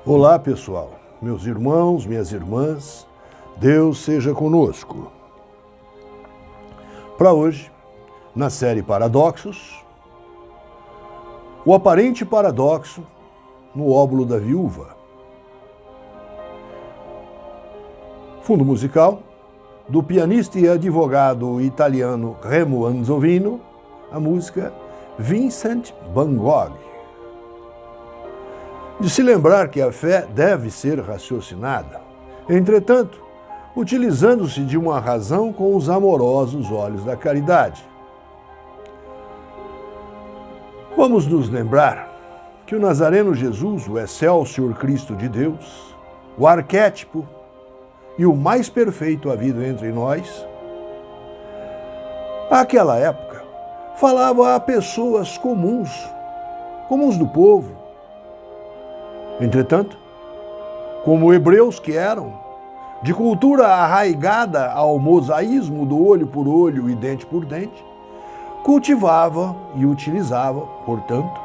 Olá, pessoal, meus irmãos, minhas irmãs, Deus seja conosco. Para hoje, na série Paradoxos, o aparente paradoxo no óbolo da viúva. Fundo musical do pianista e advogado italiano Remo Anzovino, a música Vincent van Gogh. De se lembrar que a fé deve ser raciocinada, entretanto, utilizando-se de uma razão com os amorosos olhos da caridade. Vamos nos lembrar que o Nazareno Jesus, o Excelsior Cristo de Deus, o arquétipo e o mais perfeito havido entre nós, àquela época, falava a pessoas comuns do povo. Entretanto, como hebreus que eram, de cultura arraigada ao mosaísmo do olho por olho e dente por dente, cultivava e utilizava, portanto,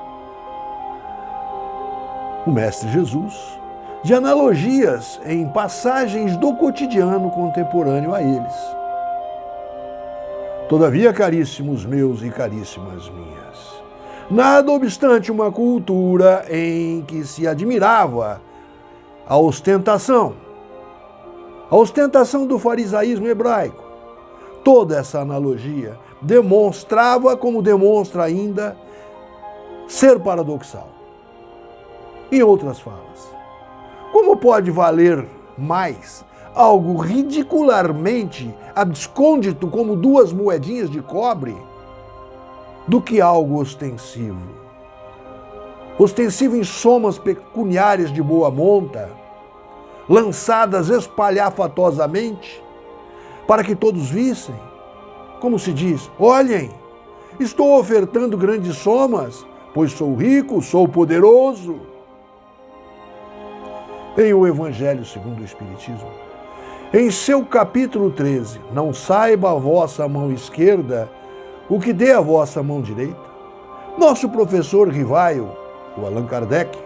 o Mestre Jesus, de analogias em passagens do cotidiano contemporâneo a eles. Todavia, caríssimos meus e caríssimas minhas, nada obstante uma cultura em que se admirava a ostentação do farisaísmo hebraico, toda essa analogia demonstrava, como demonstra ainda, ser paradoxal. Em outras falas, como pode valer mais algo ridicularmente abscôndito como 2 moedinhas de cobre do que algo ostensivo? Ostensivo em somas pecuniárias de boa monta, lançadas espalhafatosamente, para que todos vissem. Como se diz, olhem, estou ofertando grandes somas, pois sou rico, sou poderoso. Em o Evangelho segundo o Espiritismo, em seu capítulo 13, não saiba a vossa mão esquerda o que dê a vossa mão direita, nosso professor Rivaio, o Allan Kardec,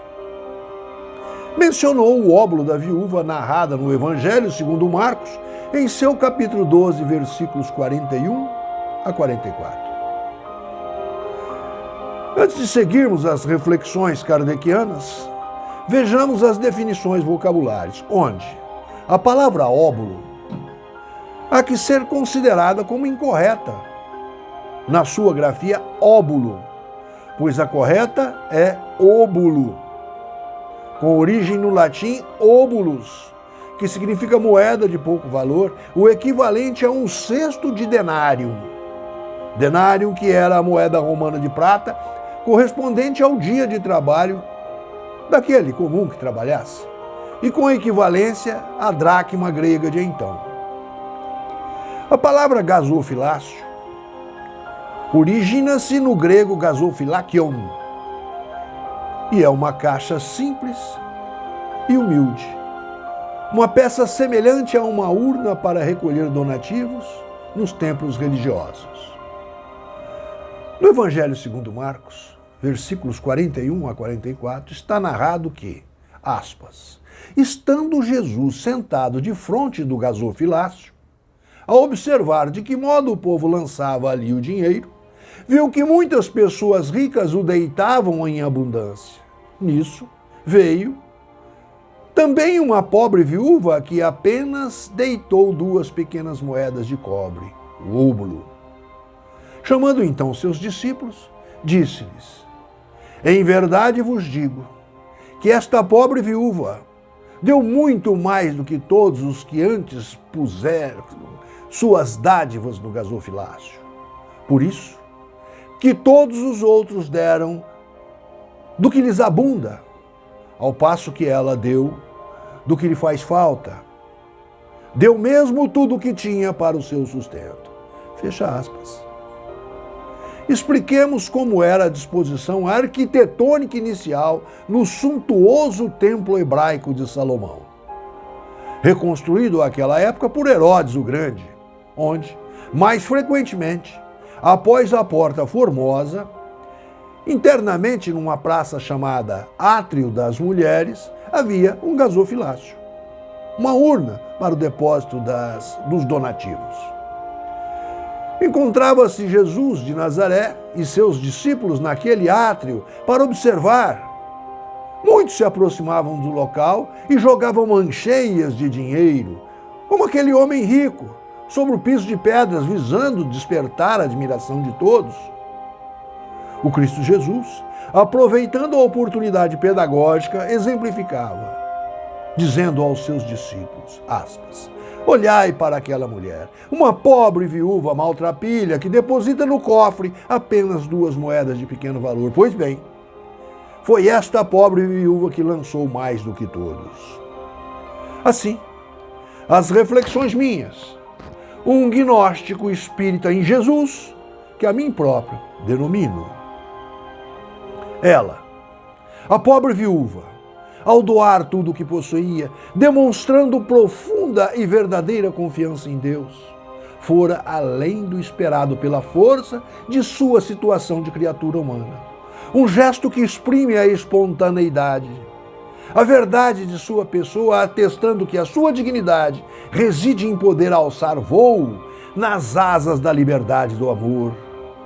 mencionou o óbolo da viúva narrada no Evangelho segundo Marcos, em seu capítulo 12, versículos 41 a 44. Antes de seguirmos as reflexões kardecianas, vejamos as definições vocabulares, onde a palavra óbolo há que ser considerada como incorreta na sua grafia óbulo, pois a correta é óbulo, com origem no latim óbulus, que significa moeda de pouco valor, o equivalente a 1/6 de denário. Denário, que era a moeda romana de prata, correspondente ao dia de trabalho daquele comum que trabalhasse, e com equivalência à dracma grega de então. A palavra gasofilácio origina-se no grego gasofilakion e é uma caixa simples e humilde, uma peça semelhante a uma urna para recolher donativos nos templos religiosos. No Evangelho segundo Marcos, versículos 41 a 44, está narrado que, aspas, estando Jesus sentado defronte do gasofilácio, a observar de que modo o povo lançava ali o dinheiro, viu que muitas pessoas ricas o deitavam em abundância. Nisso veio também uma pobre viúva que apenas deitou 2 pequenas moedas de cobre, o óbulo. Chamando então seus discípulos, disse-lhes, em verdade vos digo que esta pobre viúva deu muito mais do que todos os que antes puseram suas dádivas no gasofilácio. Por isso, que todos os outros deram do que lhes abunda, ao passo que ela deu do que lhe faz falta. Deu mesmo tudo o que tinha para o seu sustento. Fecha aspas. Expliquemos como era a disposição arquitetônica inicial no suntuoso templo hebraico de Salomão, reconstruído àquela época por Herodes o Grande, onde, mais frequentemente, após a Porta Formosa, internamente numa praça chamada Átrio das Mulheres, havia um gasofilácio, uma urna para o depósito dos donativos. Encontrava-se Jesus de Nazaré e seus discípulos naquele átrio para observar. Muitos se aproximavam do local e jogavam mancheias de dinheiro, como aquele homem rico, sobre o piso de pedras, visando despertar a admiração de todos. O Cristo Jesus, aproveitando a oportunidade pedagógica, exemplificava, dizendo aos seus discípulos, aspas, olhai para aquela mulher, uma pobre viúva maltrapilha que deposita no cofre apenas 2 moedas de pequeno valor. Pois bem, foi esta pobre viúva que lançou mais do que todos. Assim, as reflexões minhas, um gnóstico espírita em Jesus, que a mim próprio denomino. Ela, a pobre viúva, ao doar tudo o que possuía, demonstrando profunda e verdadeira confiança em Deus, fora além do esperado pela força de sua situação de criatura humana. Um gesto que exprime a espontaneidade, a verdade de sua pessoa, atestando que a sua dignidade reside em poder alçar voo nas asas da liberdade do amor.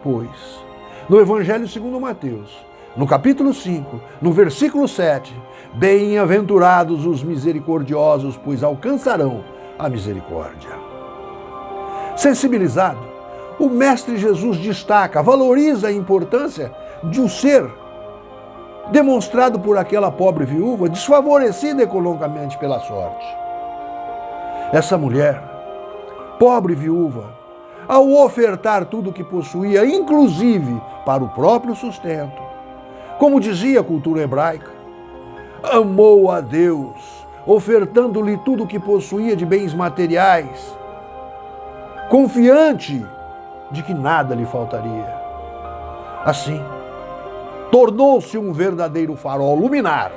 Pois, no Evangelho segundo Mateus, no capítulo 5, no versículo 7, bem-aventurados os misericordiosos, pois alcançarão a misericórdia. Sensibilizado, o Mestre Jesus destaca, valoriza a importância de um ser demonstrado por aquela pobre viúva, desfavorecida economicamente pela sorte. Essa mulher, pobre viúva, ao ofertar tudo o que possuía, inclusive para o próprio sustento, como dizia a cultura hebraica, amou a Deus, ofertando-lhe tudo o que possuía de bens materiais, confiante de que nada lhe faltaria. Assim, tornou-se um verdadeiro farol luminar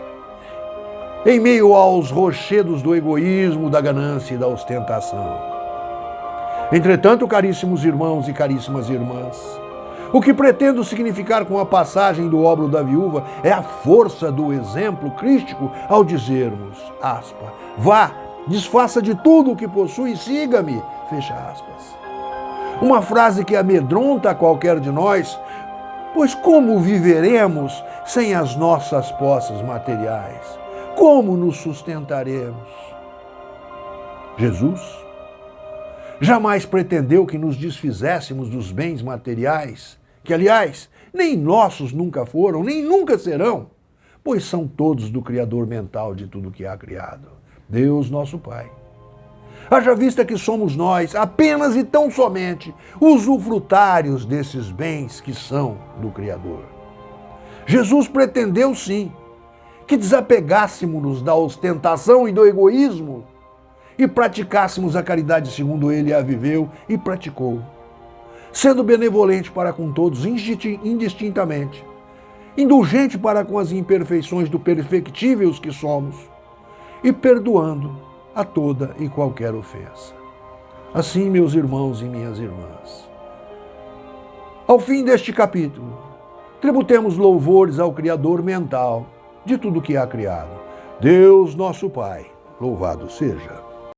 em meio aos rochedos do egoísmo, da ganância e da ostentação. Entretanto, caríssimos irmãos e caríssimas irmãs, o que pretendo significar com a passagem do óbolo da viúva é a força do exemplo crístico ao dizermos, aspas, vá, desfaça de tudo o que possui e siga-me, fecha aspas. Uma frase que amedronta qualquer de nós, pois como viveremos sem as nossas posses materiais? Como nos sustentaremos? Jesus jamais pretendeu que nos desfizéssemos dos bens materiais, que, aliás, nem nossos nunca foram, nem nunca serão, pois são todos do Criador mental de tudo que há criado, Deus nosso Pai. Haja vista que somos nós, apenas e tão somente, usufrutários desses bens que são do Criador. Jesus pretendeu, sim, que desapegássemos-nos da ostentação e do egoísmo e praticássemos a caridade segundo ele a viveu e praticou, sendo benevolente para com todos indistintamente, indulgente para com as imperfeições do perfectíveis que somos e perdoando a toda e qualquer ofensa. Assim, meus irmãos e minhas irmãs, ao fim deste capítulo, tributemos louvores ao Criador mental de tudo que há criado. Deus, nosso Pai, louvado seja.